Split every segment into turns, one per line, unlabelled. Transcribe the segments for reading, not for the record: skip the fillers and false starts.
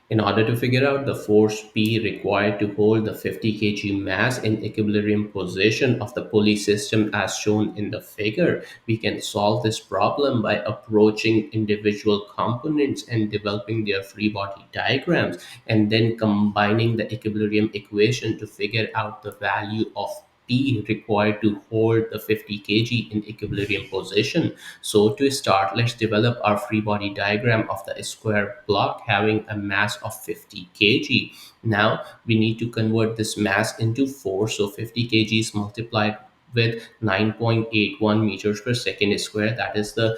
In order to figure out the force P required to hold the 50 kg mass in equilibrium position of the pulley system as shown in the figure, we can solve this problem by approaching individual components and developing their free body diagrams, and then combining the equilibrium equation to figure out the value of P required to hold the 50 kg in equilibrium position. So to start, let's develop our free body diagram of the square block having a mass of 50 kg. Now we need to convert this mass into force. So 50 kg is multiplied with 9.81 meters per second square. That is the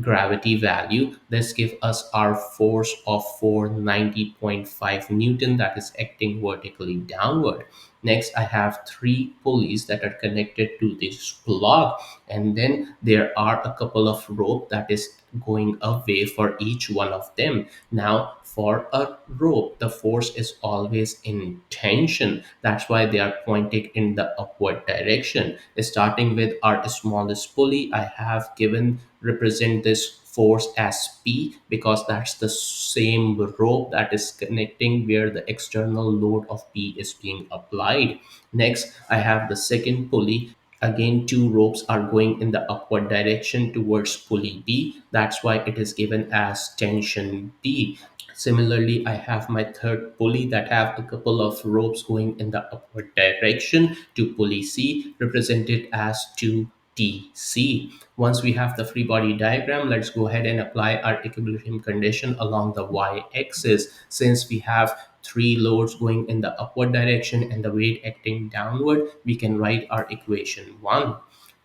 gravity value. This gives us our force of 490.5 Newton that is acting vertically downward. Next, I have three pulleys that are connected to this block, and then there are a couple of rope that is going away for each one of them. Now, for a rope, the force is always in tension. That's why they are pointing in the upward direction. Starting with our smallest pulley, I have given represent this force as P because that's the same rope that is connecting where the external load of P is being applied. Next, I have the second pulley. Again, two ropes are going in the upward direction towards pulley B. That's why it is given as tension P. Similarly, I have my third pulley that have a couple of ropes going in the upward direction to pulley C, represented as 2TC. Once we have the free body diagram, let's go ahead and apply our equilibrium condition along the y-axis. Since we have three loads going in the upward direction and the weight acting downward, we can write our equation 1.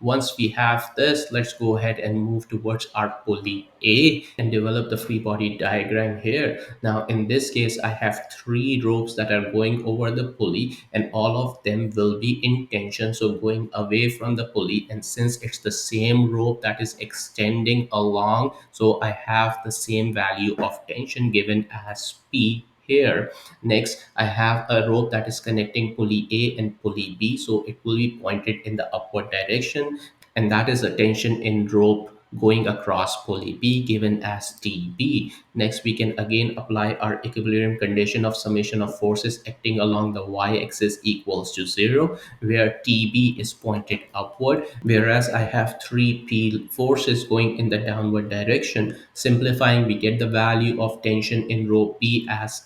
Once we have this, let's go ahead and move towards our pulley A and develop the free body diagram here. Now, in this case, I have three ropes that are going over the pulley and all of them will be in tension, so going away from the pulley. And since it's the same rope that is extending along, so I have the same value of tension given as P here. Next, I have a rope that is connecting pulley A and pulley B, so it will be pointed in the upward direction, and that is a tension in rope going across pulley B given as TB. Next, we can again apply our equilibrium condition of summation of forces acting along the y-axis equals to 0, where TB is pointed upward, whereas I have three P forces going in the downward direction. Simplifying, we get the value of tension in rope B as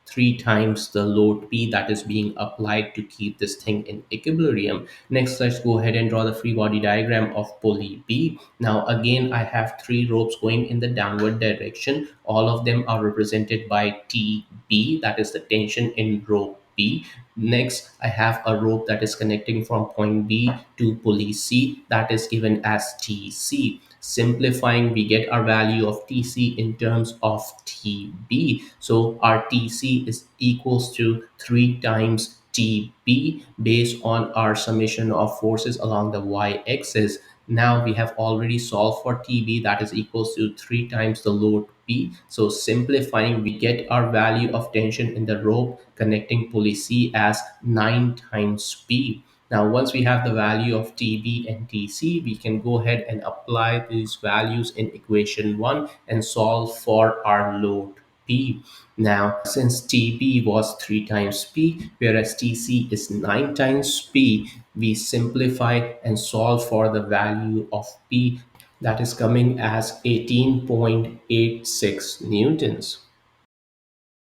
three times the load P that is being applied to keep this thing in equilibrium. Next, let's go ahead and draw the free body diagram of pulley B. Now, again, I have three ropes going in the downward direction. All of them are represented by TB, that is the tension in rope B. Next, I have a rope that is connecting from point B to pulley C that is given as TC. Simplifying, we get our value of TC in terms of TB. So our TC is equals to 3 times TB based on our summation of forces along the y-axis. Now we have already solved for TB, that is equals to 3 times the load P. So simplifying, we get our value of tension in the rope connecting pulley C as 9 times P. Now, once we have the value of TB and TC, we can go ahead and apply these values in equation 1 and solve for our load P. Now, since TB was 3 times P, whereas TC is 9 times P, we simplify and solve for the value of P that is coming as 18.86 newtons.